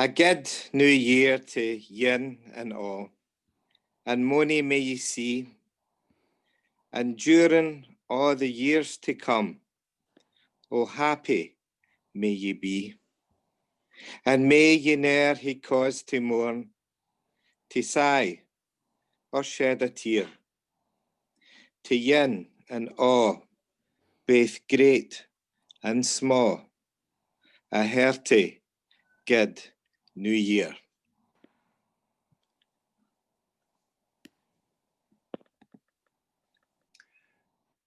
A good new year to yin and all, and mony may ye see, and during all the years to come, oh happy may ye be, and may ye ne'er hae cause to mourn, to sigh, or shed a tear, to yin and all, both great and small, a hearty, good new year.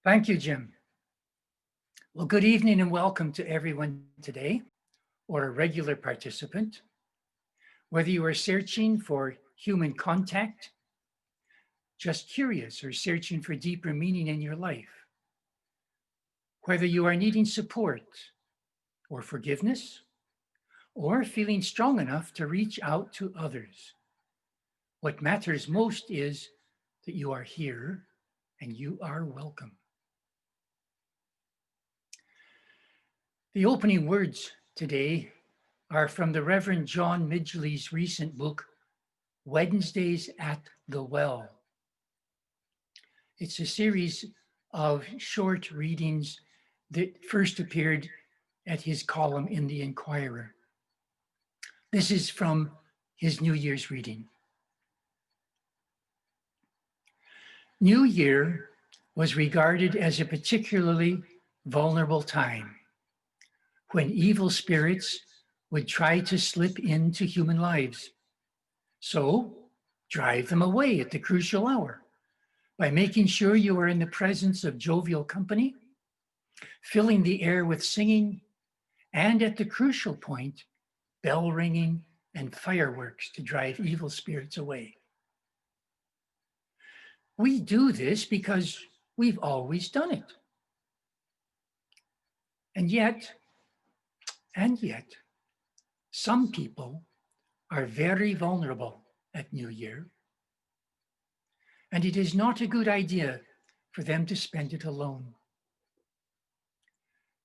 Thank you, Jim. Well, good evening and welcome to everyone today, or a regular participant. Whether you are searching for human contact, just curious, or searching for deeper meaning in your life, whether you are needing support or forgiveness, or feeling strong enough to reach out to others, what matters most is that you are here and you are welcome. The opening words today are from the Reverend John Midgley's recent book, Wednesdays at the Well. It's a series of short readings that first appeared at his column in the Inquirer. This is from his New Year's reading. New Year was regarded as a particularly vulnerable time when evil spirits would try to slip into human lives. So drive them away at the crucial hour by making sure you are in the presence of jovial company, filling the air with singing, and at the crucial point, bell ringing and fireworks to drive evil spirits away. We do this because we've always done it. And yet, some people are very vulnerable at New Year, and it is not a good idea for them to spend it alone.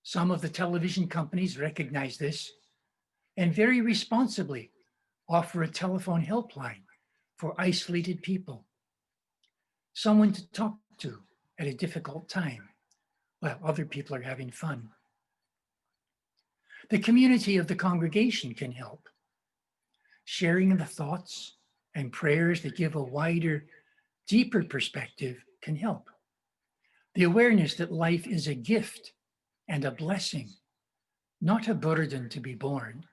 Some of the television companies recognize this and very responsibly offer a telephone helpline for isolated people, someone to talk to at a difficult time while other people are having fun. The community of the congregation can help. Sharing the thoughts and prayers that give a wider, deeper perspective can help. The awareness that life is a gift and a blessing, not a burden to be borne,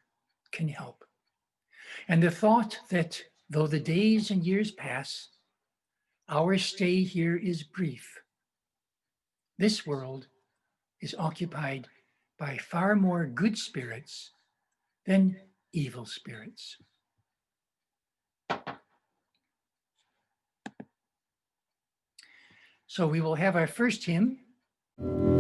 can help. And the thought that though the days and years pass, our stay here is brief. This world is occupied by far more good spirits than evil spirits. So we will have our first hymn. More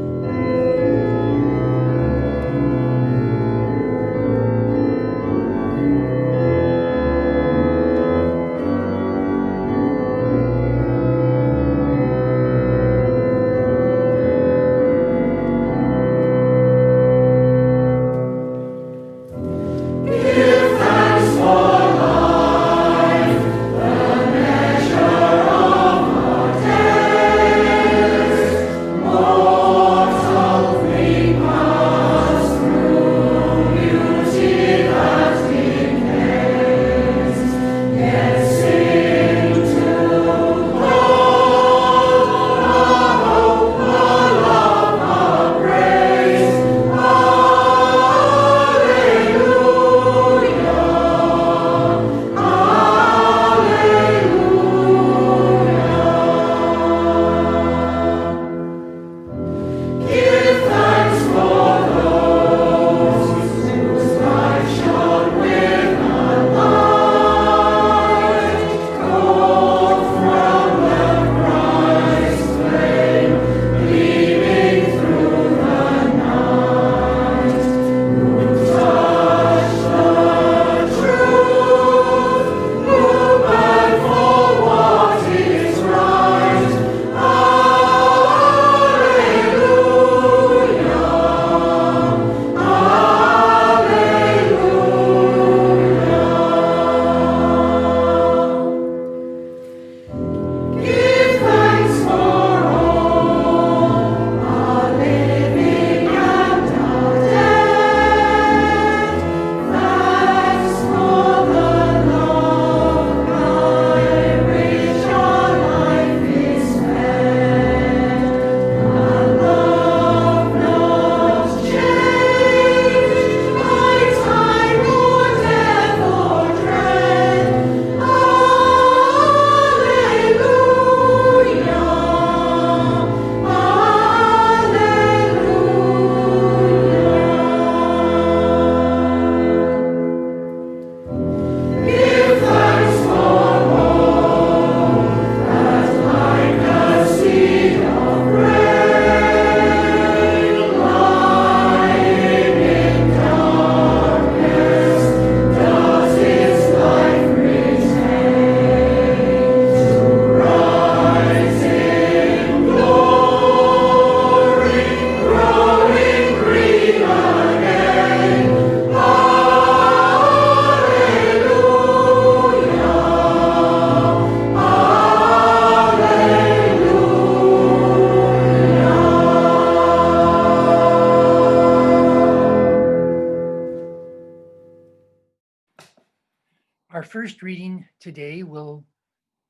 first reading today will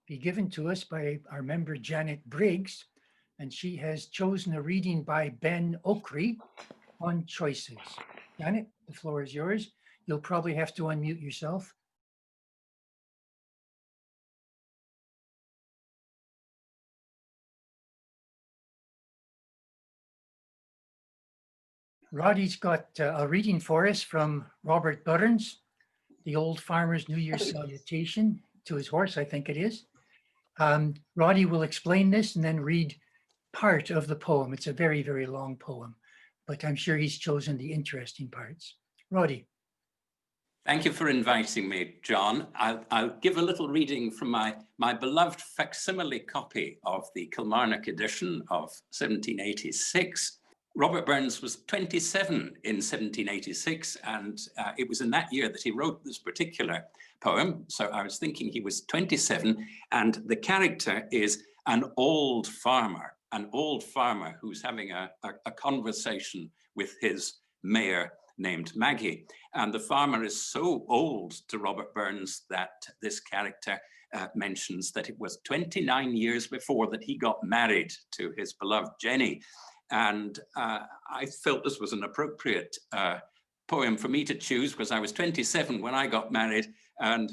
be given to us by our member Janet Briggs, and she has chosen a reading by Ben Okri on choices. Janet, the floor is yours. You'll probably have to unmute yourself. Roddy's got a reading for us from Robert Burns, the Old Farmer's New Year's Salutation to his horse, I think it is. Roddy will explain this and then read part of the poem. It's a very, very long poem, but I'm sure he's chosen the interesting parts. Roddy. Thank you for inviting me, John. I'll give a little reading from my beloved facsimile copy of the Kilmarnock edition of 1786. Robert Burns was 27 in 1786, and it was in that year that he wrote this particular poem. So I was thinking he was 27, and the character is an old farmer who's having a conversation with his mare named Maggie. And the farmer is so old to Robert Burns that this character mentions that it was 29 years before that he got married to his beloved Jenny. And I felt this was an appropriate poem for me to choose because I was 27 when I got married, and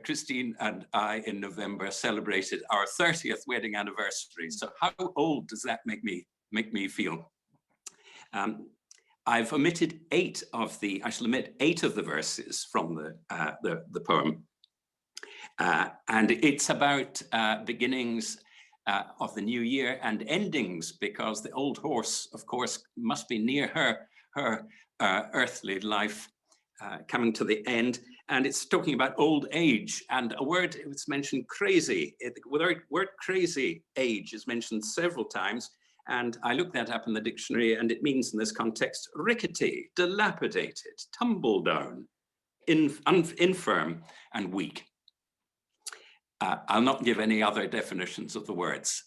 Christine and I in November celebrated our 30th wedding anniversary. So how old does that make me feel? I've omitted I shall omit 8 of the verses from the poem. And it's about beginnings of the new year and endings, because the old horse, of course, must be near her earthly life coming to the end. And it's talking about old age, and a word, it's mentioned crazy. The word crazy age is mentioned several times, and I looked that up in the dictionary, and it means in this context, rickety, dilapidated, tumble down, infirm, and weak. I'll not give any other definitions of the words.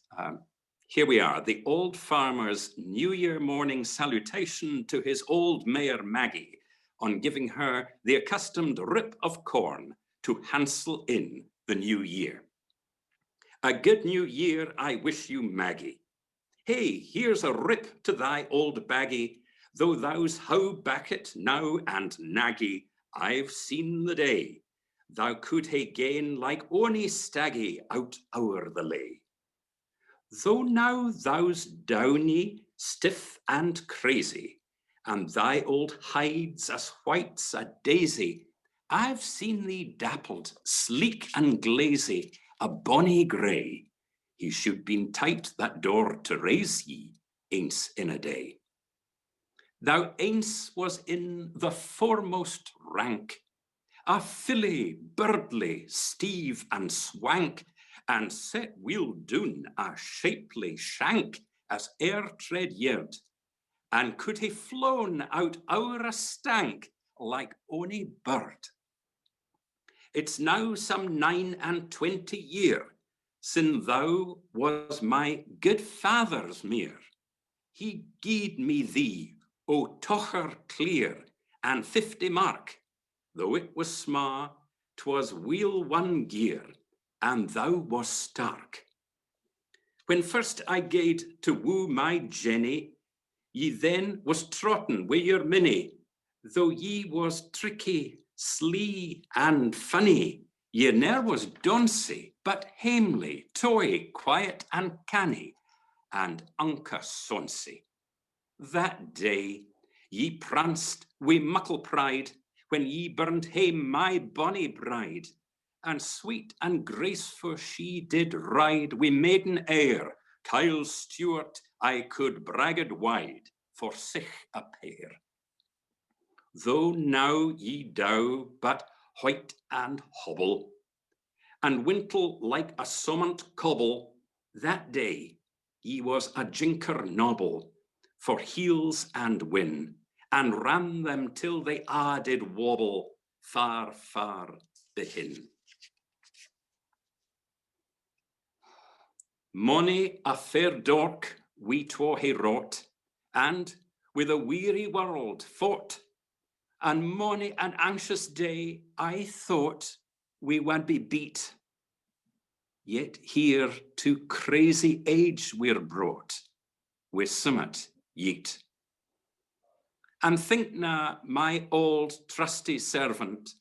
Here we are, the old farmer's New Year morning salutation to his old mare Maggie, on giving her the accustomed rip of corn to hansel in the new year. A good new year I wish you, Maggie. Hey, here's a rip to thy old baggy, though thou's how back it now and naggy, I've seen the day. Thou could hae gain like ony staggy out o'er the lay. Though now thou's downy, stiff and crazy, and thy old hide's as white's a daisy, I've seen thee dappled, sleek and glazy, a bonny grey. He should been tight that door to raise ye, aince in a day. Thou aince was in the foremost rank, a filly, birdly, steve and swank, and set wheel doon a shapely shank as e'er tread yerd, and could hae flown out o'er a stank like ony bird. It's now some 29 year, sin thou was my good father's mere. He gied me thee, o tocher clear, and 50 mark, though it was sma, 'twas wheel 1 gear, and thou was stark. When first I gaed to woo my Jenny, ye then was trotten wi' your minnie, though ye was tricky, slee, and funny, ye ne'er was doncy, but hamely, toy, quiet, and canny, and unca sonsy. That day ye pranced wi' muckle pride, when ye burned hame my bonny bride, and sweet and graceful she did ride wi' maiden air, Kyle Stewart I could bragged wide, for sich a pair. Though now ye dow but white and hobble, and wintle like a sommant cobble, that day ye was a jinker nobble, for heels and win, and ran them till they a did wobble, far, far behin. Mony a fair dork we twa hae wrought, and with a weary world fought, and mony an anxious day I thought, we would be beat. Yet here to crazy age we're brought, with summit yet. And think na, my old trusty servant,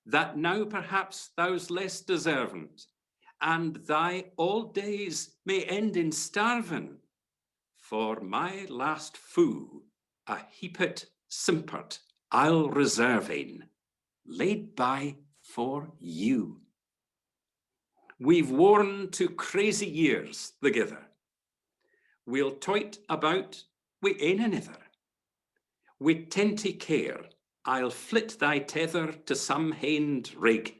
that now perhaps thou's less deservant, and thy old days may end in starving. For my last foo, a heapet simpert I'll reserving, laid by for you. We've worn to crazy years together. We'll toit about wi' ane another. With tenty care, I'll flit thy tether to some hand rig,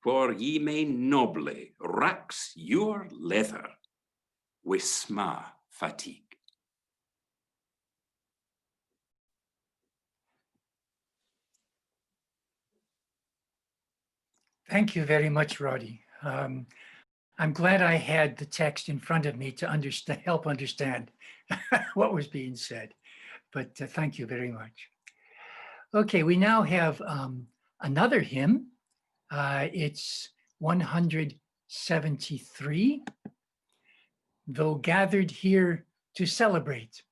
where ye may nobly rax your leather with sma fatigue. Thank you very much, Roddy. I'm glad I had the text in front of me to help understand what was being said, but thank you very much. Okay, we now have another hymn. It's 173, Though Gathered Here to Celebrate.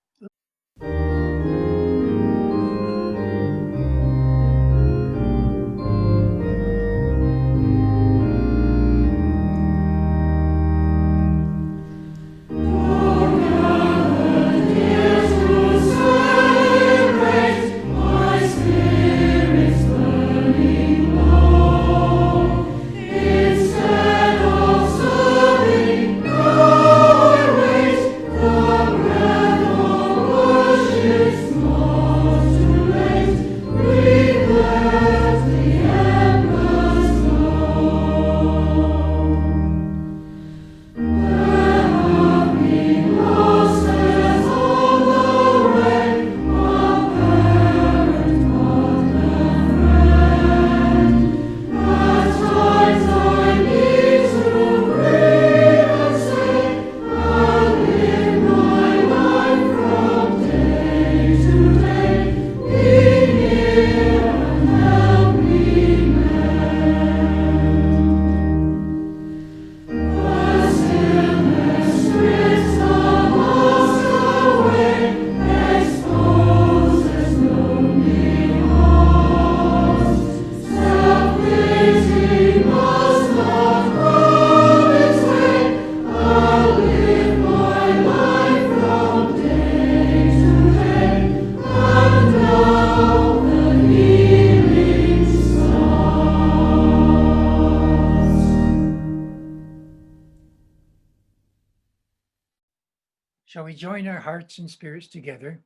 Shall we join our hearts and spirits together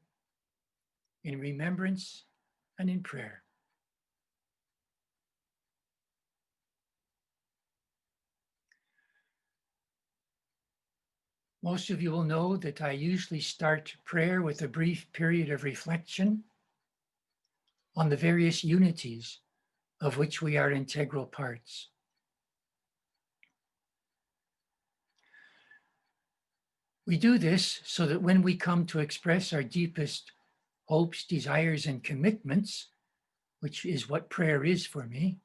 in remembrance and in prayer? Most of you will know that I usually start prayer with a brief period of reflection on the various unities of which we are integral parts. We do this so that when we come to express our deepest hopes, desires, and commitments, which is what prayer is for me,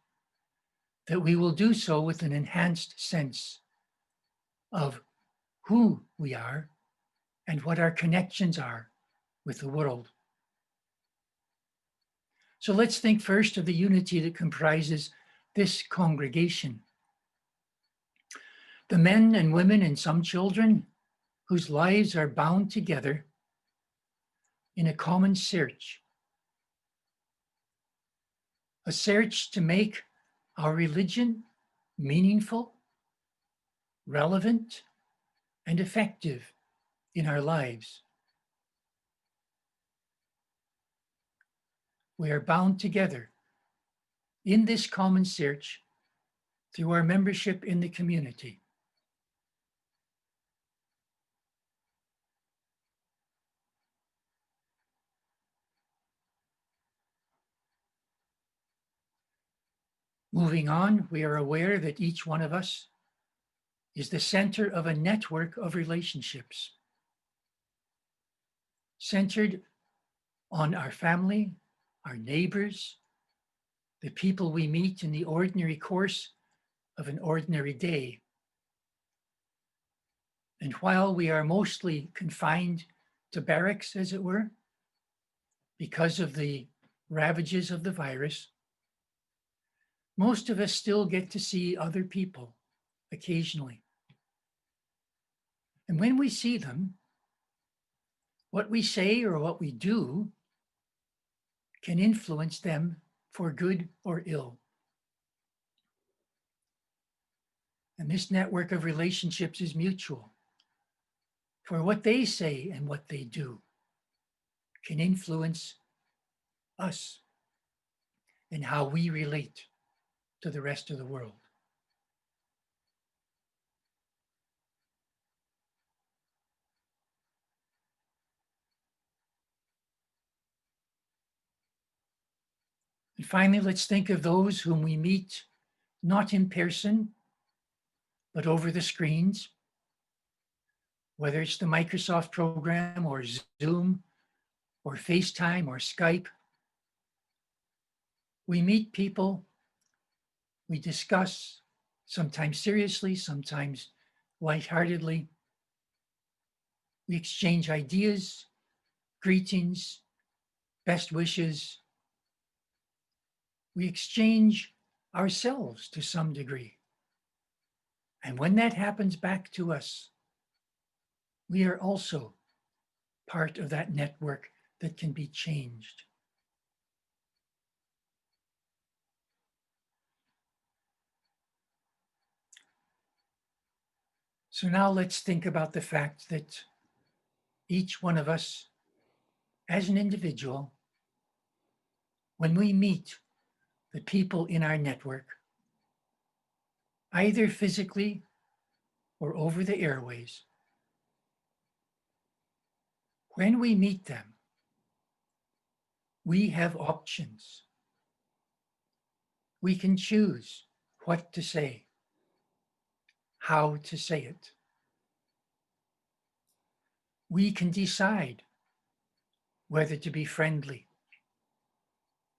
that we will do so with an enhanced sense of who we are and what our connections are with the world. So let's think first of the unity that comprises this congregation. The men and women and some children whose lives are bound together in a common search. A search to make our religion meaningful, relevant, and effective in our lives. We are bound together in this common search through our membership in the community. Moving on, we are aware that each one of us is the center of a network of relationships, centered on our family, our neighbors, the people we meet in the ordinary course of an ordinary day. And while we are mostly confined to barracks, as it were, because of the ravages of the virus, most of us still get to see other people occasionally. And when we see them, what we say or what we do can influence them for good or ill. And this network of relationships is mutual. For what they say and what they do can influence us and how we relate to the rest of the world. And finally, let's think of those whom we meet not in person, but over the screens, whether it's the Microsoft program or Zoom or FaceTime or Skype. We meet people, we discuss, sometimes seriously, sometimes lightheartedly. We exchange ideas, greetings, best wishes. We exchange ourselves to some degree. And when that happens back to us, we are also part of that network that can be changed. So now let's think about the fact that each one of us, as an individual, when we meet the people in our network, either physically or over the airways, when we meet them, we have options. We can choose what to say, how to say it. We can decide whether to be friendly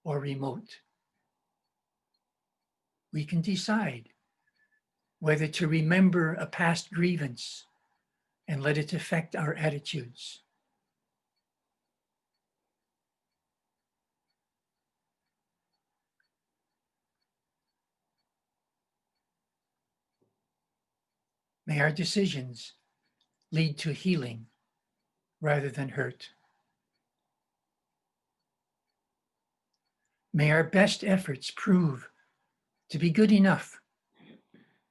or remote. We can decide whether to remember a past grievance and let it affect our attitudes. May our decisions lead to healing rather than hurt. May our best efforts prove to be good enough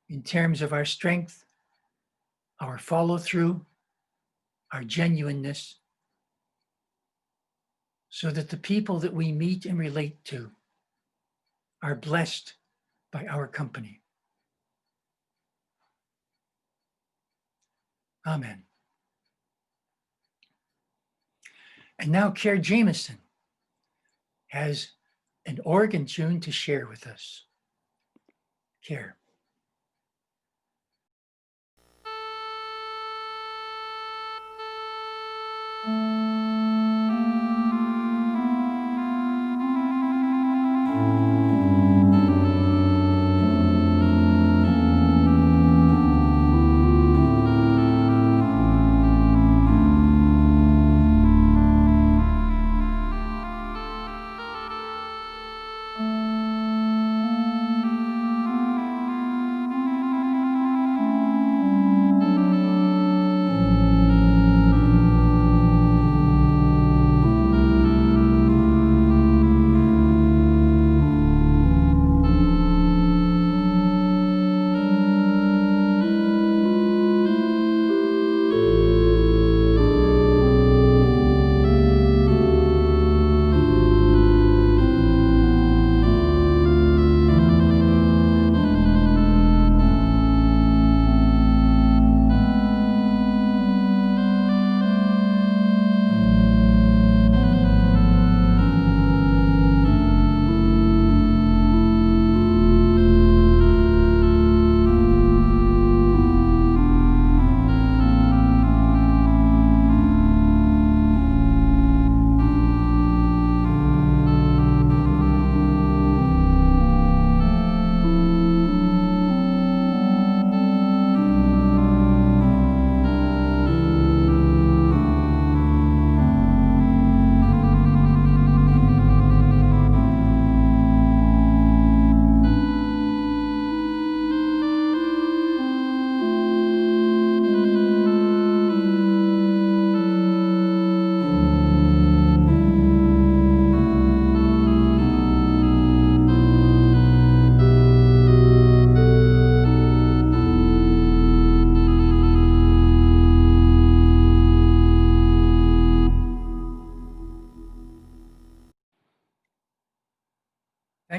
in terms of our strength, our follow-through, our genuineness, so that the people that we meet and relate to are blessed by our company. Amen. And now Care Jameson has an organ tune to share with us. Care.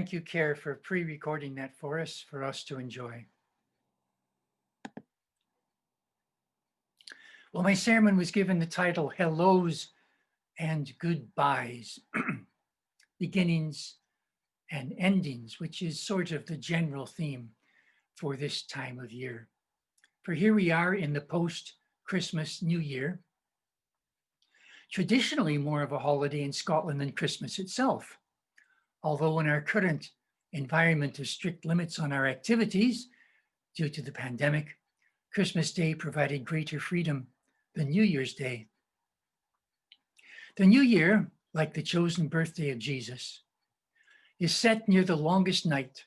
Thank you, Care, for pre-recording that for us to enjoy. Well, my sermon was given the title, Hellos and Goodbyes, Beginnings and Endings, which is sort of the general theme for this time of year. For here we are in the post-Christmas New Year, traditionally more of a holiday in Scotland than Christmas itself. Although in our current environment of strict limits on our activities due to the pandemic, Christmas Day provided greater freedom than New Year's Day. The New Year, like the chosen birthday of Jesus, is set near the longest night.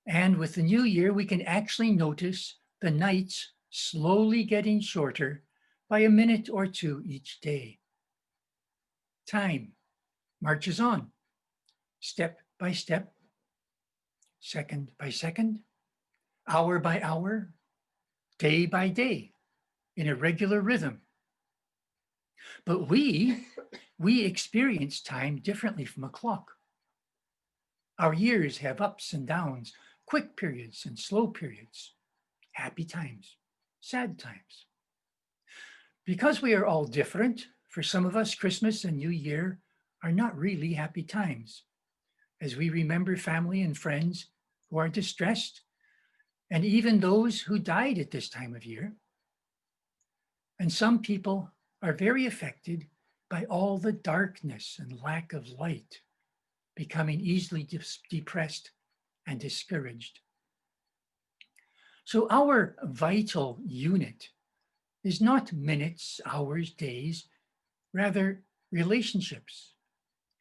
And with the New Year, we can actually notice the nights slowly getting shorter by a minute or two each day. Time marches on, step by step, second by second, hour by hour, day by day, in a regular rhythm. But we experience time differently from a clock. Our years have ups and downs, quick periods and slow periods, happy times, sad times. Because we are all different, for some of us, Christmas and New Year are not really happy times, as we remember family and friends who are distressed, and even those who died at this time of year. And some people are very affected by all the darkness and lack of light, becoming easily depressed and discouraged. So our vital unit is not minutes, hours, days, rather relationships,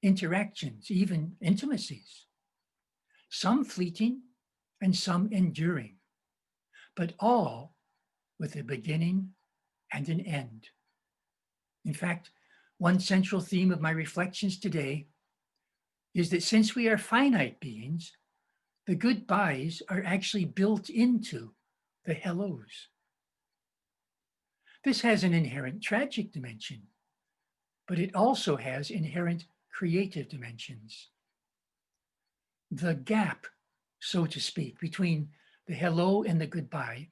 interactions, even intimacies, some fleeting and some enduring, but all with a beginning and an end. In fact, one central theme of my reflections today is that since we are finite beings, the goodbyes are actually built into the hellos. This has an inherent tragic dimension, but it also has inherent creative dimensions. The gap, so to speak, between the hello and the goodbye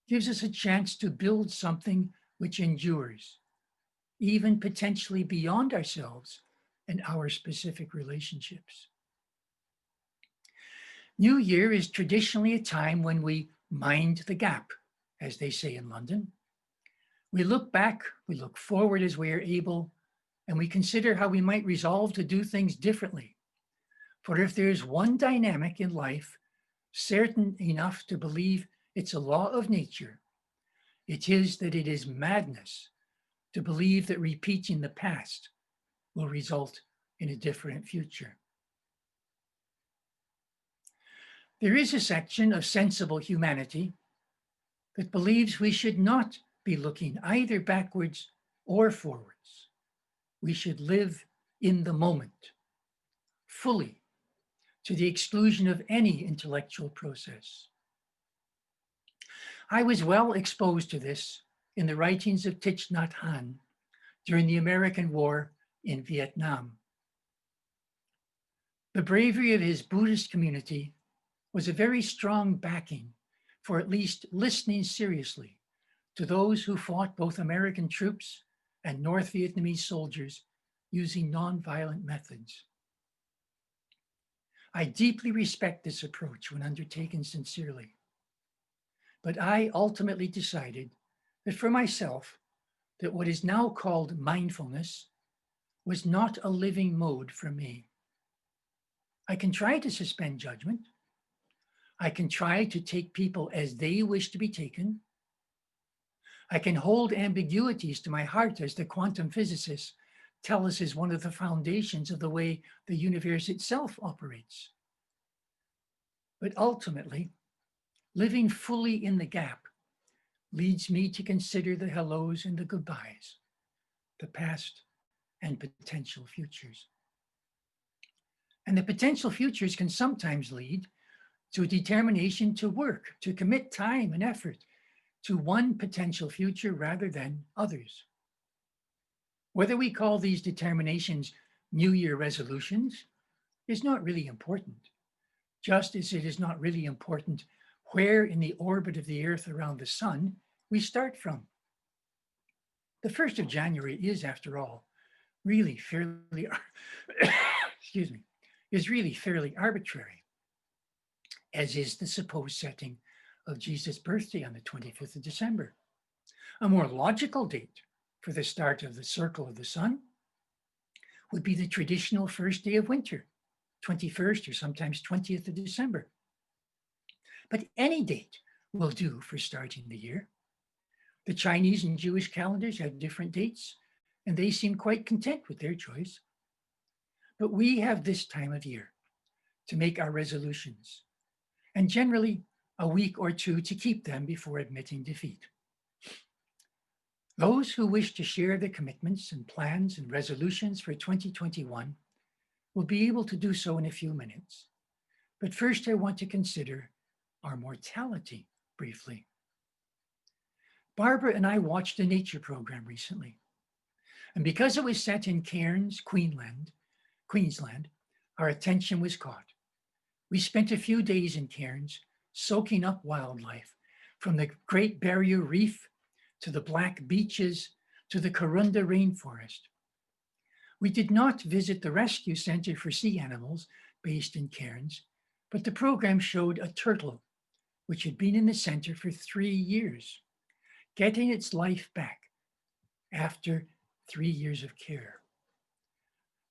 gives us a chance to build something which endures, even potentially beyond ourselves and our specific relationships. New Year is traditionally a time when we mind the gap, as they say in London. We look back, we look forward as we are able, and we consider how we might resolve to do things differently. For if there's one dynamic in life certain enough to believe it's a law of nature, it is that it is madness to believe that repeating the past will result in a different future. There is a section of sensible humanity that believes we should not be looking either backwards or forwards. We should live in the moment, fully, to the exclusion of any intellectual process. I was well exposed to this in the writings of Thich Nhat Hanh during the American War in Vietnam. The bravery of his Buddhist community was a very strong backing for at least listening seriously to those who fought both American troops and North Vietnamese soldiers using nonviolent methods. I deeply respect this approach when undertaken sincerely, but I ultimately decided that for myself, that what is now called mindfulness was not a living mode for me. I can try to suspend judgment. I can try to take people as they wish to be taken. I can hold ambiguities to my heart, as the quantum physicists tell us is one of the foundations of the way the universe itself operates. But ultimately, living fully in the gap leads me to consider the hellos and the goodbyes, the past and potential futures. And the potential futures can sometimes lead to a determination to work, to commit time and effort to one potential future rather than others. Whether we call these determinations New Year resolutions is not really important, just as it is not really important where in the orbit of the Earth around the sun we start from. The 1st of January is, after all, really fairly, excuse me, is really fairly arbitrary, as is the supposed setting of Jesus' birthday on the 25th of December. A more logical date for the start of the circle of the sun would be the traditional first day of winter, 21st or sometimes 20th of December. But any date will do for starting the year. The Chinese and Jewish calendars have different dates, and they seem quite content with their choice. But we have this time of year to make our resolutions, and generally a week or two to keep them before admitting defeat. Those who wish to share their commitments and plans and resolutions for 2021 will be able to do so in a few minutes. But first, I want to consider our mortality briefly. Barbara and I watched a nature program recently. And because it was set in Cairns, Queensland, our attention was caught. We spent a few days in Cairns soaking up wildlife, from the Great Barrier Reef to the Black Beaches to the Karunda Rainforest. We did not visit the Rescue Center for Sea Animals based in Cairns, but the program showed a turtle which had been in the center for 3 years, getting its life back after 3 years of care.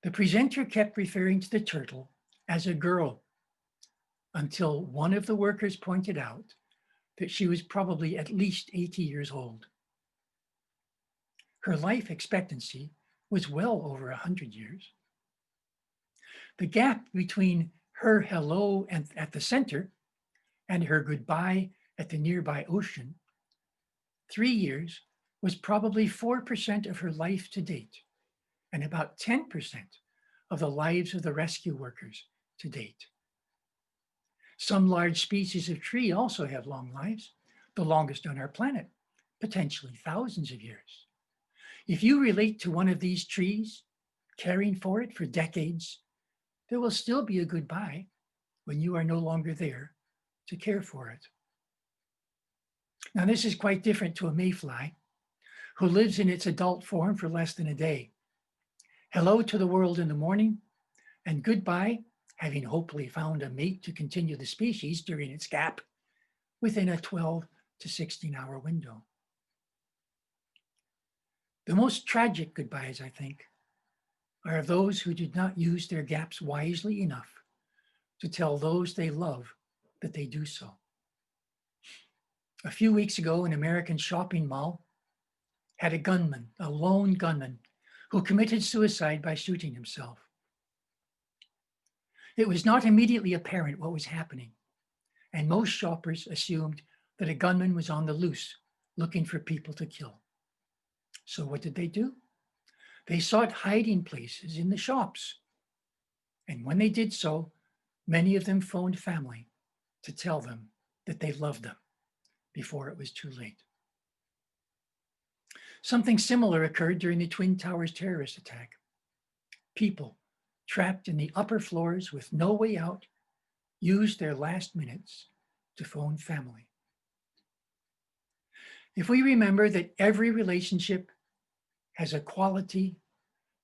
The presenter kept referring to the turtle as a girl until one of the workers pointed out that she was probably at least 80 years old. Her life expectancy was well over 100 years. The gap between her hello at the center and her goodbye at the nearby ocean, 3 years, was probably 4% of her life to date, and about 10% of the lives of the rescue workers to date. Some large species of tree also have long lives, the longest on our planet, potentially thousands of years. If you relate to one of these trees, caring for it for decades, there will still be a goodbye when you are no longer there to care for it. Now, this is quite different to a mayfly who lives in its adult form for less than a day. Hello to the world in the morning, and goodbye, having hopefully found a mate to continue the species during its gap, within a 12 to 16-hour window. The most tragic goodbyes, I think, are of those who did not use their gaps wisely enough to tell those they love that they do so. A few weeks ago, an American shopping mall had a lone gunman, who committed suicide by shooting himself. It was not immediately apparent what was happening, and most shoppers assumed that a gunman was on the loose, looking for people to kill. So what did they do? They sought hiding places in the shops. And when they did so, many of them phoned family to tell them that they loved them before it was too late. Something similar occurred during the Twin Towers terrorist attack. People trapped in the upper floors with no way out used their last minutes to phone family. If we remember that every relationship has a quality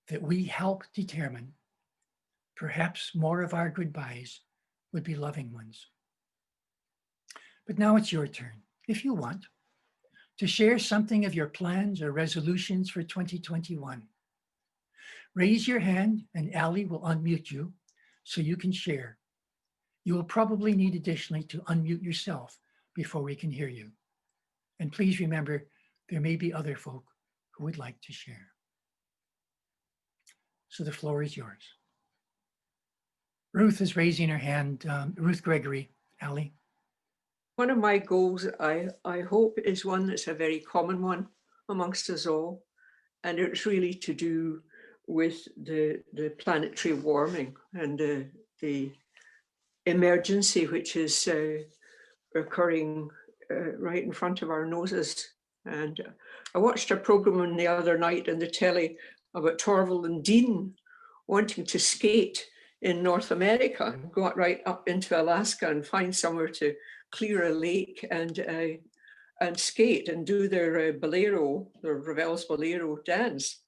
that we help determine, perhaps more of our goodbyes would be loving ones. But now it's your turn, if you want, to share something of your plans or resolutions for 2021. Raise your hand and Ali will unmute you so you can share. You will probably need additionally to unmute yourself before we can hear you. And please remember, there may be other folk who would like to share. So the floor is yours. Ruth is raising her hand. Ruth Gregory, Ali. One of my goals, I hope, is one that's a very common one amongst us all. And it's really to do with the planetary warming and the emergency which is occurring right in front of our noses. And I watched a program the other night on the telly about Torval and Dean wanting to skate in North America, go right up into Alaska and find somewhere to clear a lake and skate and do their bolero, their Ravel's bolero dance.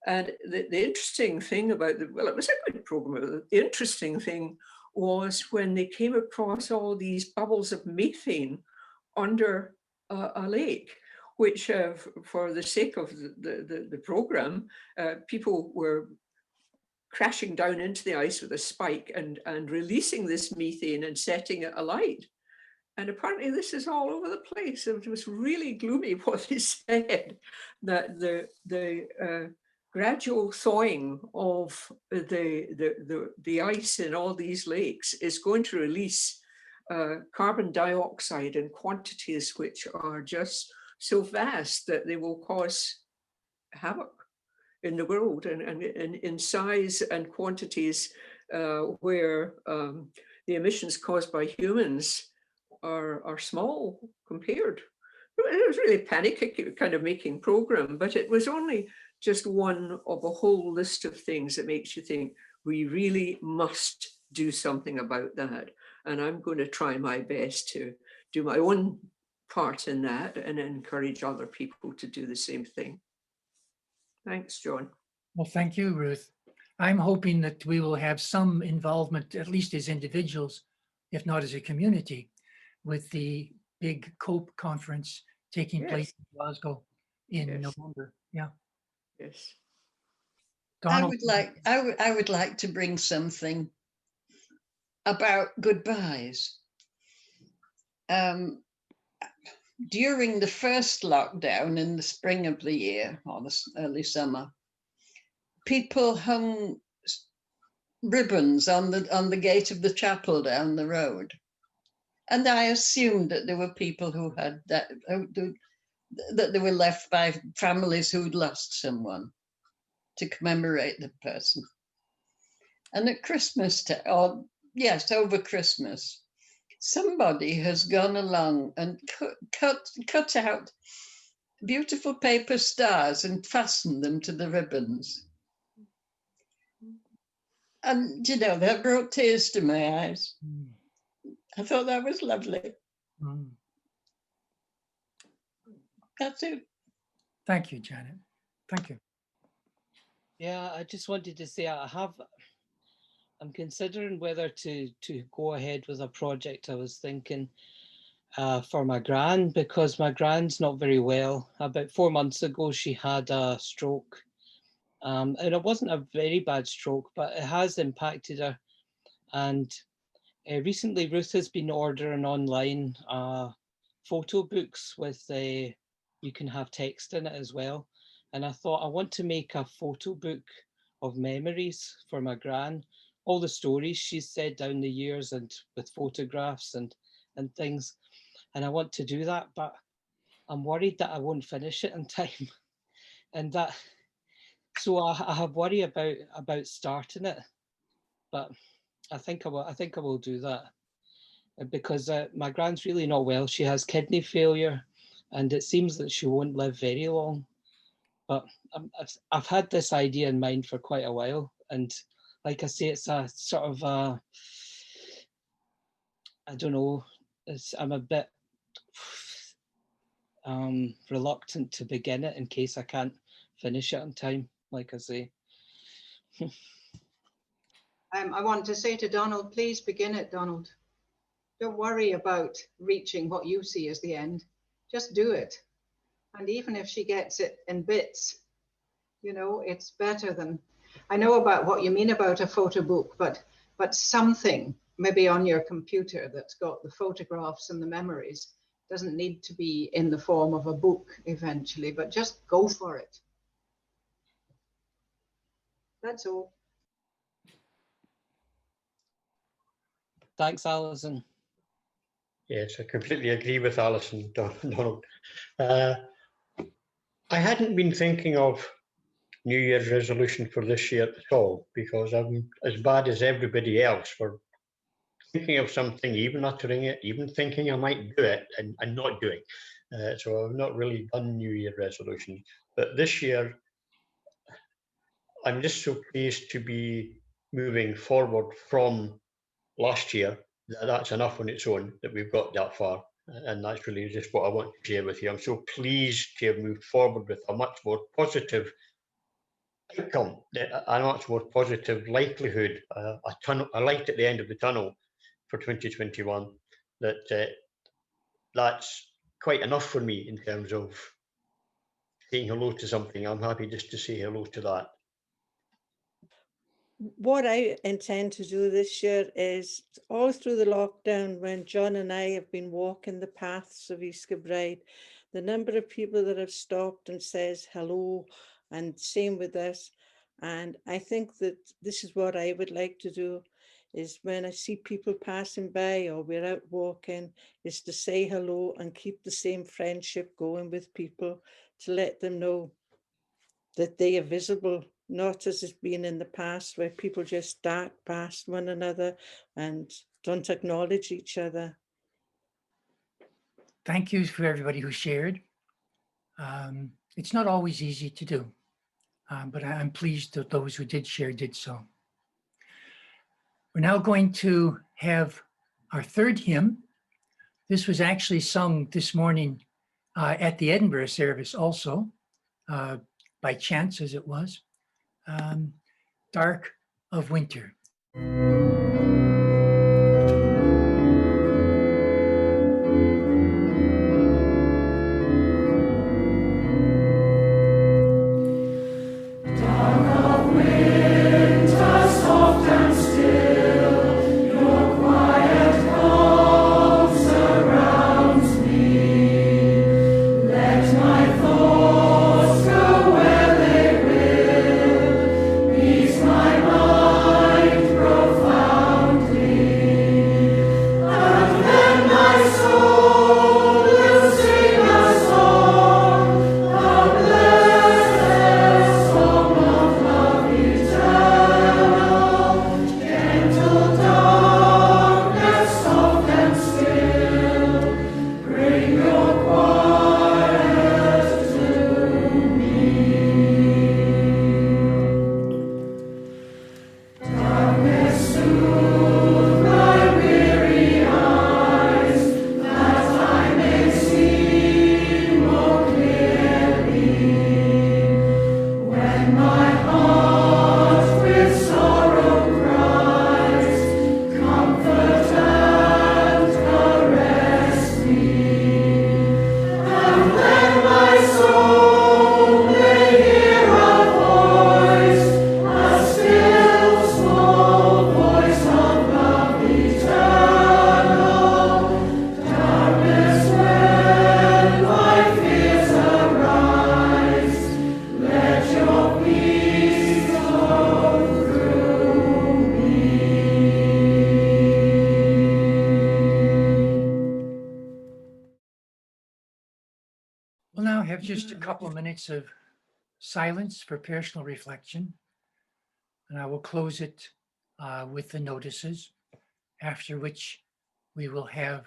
And the interesting thing about well, it was a good program. The interesting thing was when they came across all these bubbles of methane under a lake, which for the sake of the program, people were crashing down into the ice with a spike and releasing this methane and setting it alight. And apparently this is all over the place. It was really gloomy what they said, that the gradual thawing of the ice in all these lakes is going to release carbon dioxide in quantities which are just so vast that they will cause havoc in the world, and in size and quantities where the emissions caused by humans are small compared. It was really panic kind of making program, but it was only just one of a whole list of things that makes you think we really must do something about that. And I'm going to try my best to do my own part in that and encourage other people to do the same thing. Thanks, John. Well, thank you, Ruth. I'm hoping that we will have some involvement, at least as individuals, if not as a community, with the big COPE conference taking place in Glasgow in November. Yeah. Yes. Donald. I would like to bring something about goodbyes. During the first lockdown in the spring of the year, or the early summer, people hung ribbons on the gate of the chapel down the road. And I assumed that there were people who had that they were left by families who'd lost someone to commemorate the person. And at Christmas, over Christmas, somebody has gone along and cut out beautiful paper stars and fastened them to the ribbons. And, you know, that brought tears to my eyes. I thought that was lovely. That's it. Thank you, Janet. Thank you. Yeah, I just wanted to say I'm considering whether to go ahead with a project. I was thinking for my gran, because my gran's not very well. About 4 months ago, she had a stroke. And it wasn't a very bad stroke, but it has impacted her. And recently, Ruth has been ordering online photo books with you can have text in it as well. And I thought, I want to make a photo book of memories for my gran, all the stories she's said down the years, and with photographs and things. And I want to do that, but I'm worried that I won't finish it in time. And so I have worry about starting it, but I think I will do that, because my gran's really not well. She has kidney failure, and it seems that she won't live very long. But I've had this idea in mind for quite a while, and like I say, it's a sort of I don't know. I'm a bit reluctant to begin it in case I can't finish it on time, like I say. I want to say to Donald, please begin it, Donald. Don't worry about reaching what you see as the end. Just do it. And even if she gets it in bits, you know, it's better than, I know about what you mean about a photo book, but something maybe on your computer that's got the photographs and the memories. Doesn't need to be in the form of a book eventually, but just go for it. That's all. Thanks, Alison. Yes, I completely agree with Alison, Donald. I hadn't been thinking of New Year's resolution for this year at all, because I'm as bad as everybody else for thinking of something, even uttering it, even thinking I might do it and not doing. So I've not really done New Year resolutions. But this year, I'm just so pleased to be moving forward from last year, that's enough on its own that we've got that far. And that's really just what I want to share with you. I'm so pleased to have moved forward with a much more positive outcome, a much more positive likelihood, a light at the end of the tunnel for 2021. That's quite enough for me in terms of saying hello to something. I'm happy just to say hello to that. What I intend to do this year is all through the lockdown, when John and I have been walking the paths of East Kilbride, the number of people that have stopped and says hello, and same with us. And I think that this is what I would like to do, is when I see people passing by or we're out walking, is to say hello and keep the same friendship going with people, to let them know that they are visible, not as it's been in the past where people just dart past one another and don't acknowledge each other. Thank you for everybody who shared. It's not always easy to do, but I'm pleased that those who did share did so. We're now going to have our third hymn. This was actually sung this morning at the Edinburgh service also, by chance as it was, Dark of Winter. We'll now have just a couple of minutes of silence for personal reflection, and I will close it with the notices, after which we will have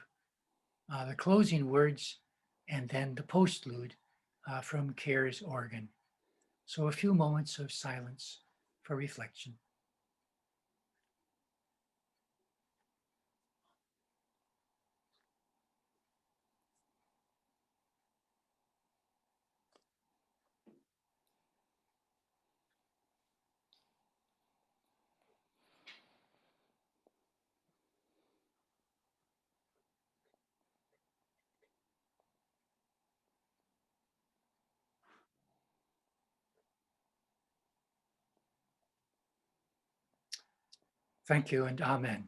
the closing words and then the postlude from CARE's organ. So a few moments of silence for reflection. Thank you and amen.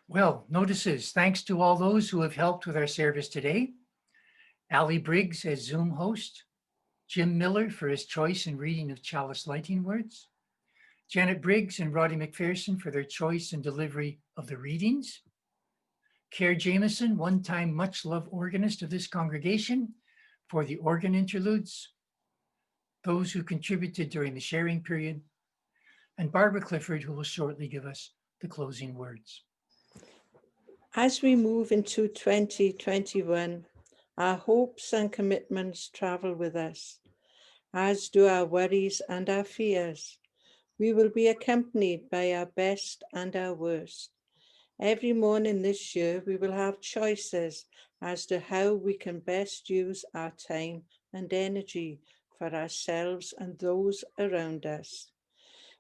Well, notices. Thanks to all those who have helped with our service today. Ali Briggs as Zoom host, Jim Miller for his choice and reading of Chalice Lighting Words, Janet Briggs and Roddy McPherson for their choice and delivery of the readings, Care Jameson, one-time much-loved organist of this congregation, for the organ interludes, those who contributed during the sharing period, and Barbara Clifford, who will shortly give us the closing words. As we move into 2021, our hopes and commitments travel with us, as do our worries and our fears. We will be accompanied by our best and our worst. Every morning this year, we will have choices as to how we can best use our time and energy for ourselves and those around us.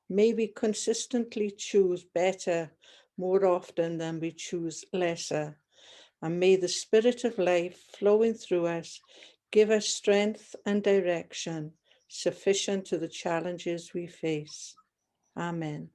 May we consistently choose better more often than we choose lesser. And may the Spirit of life flowing through us give us strength and direction sufficient to the challenges we face. Amen.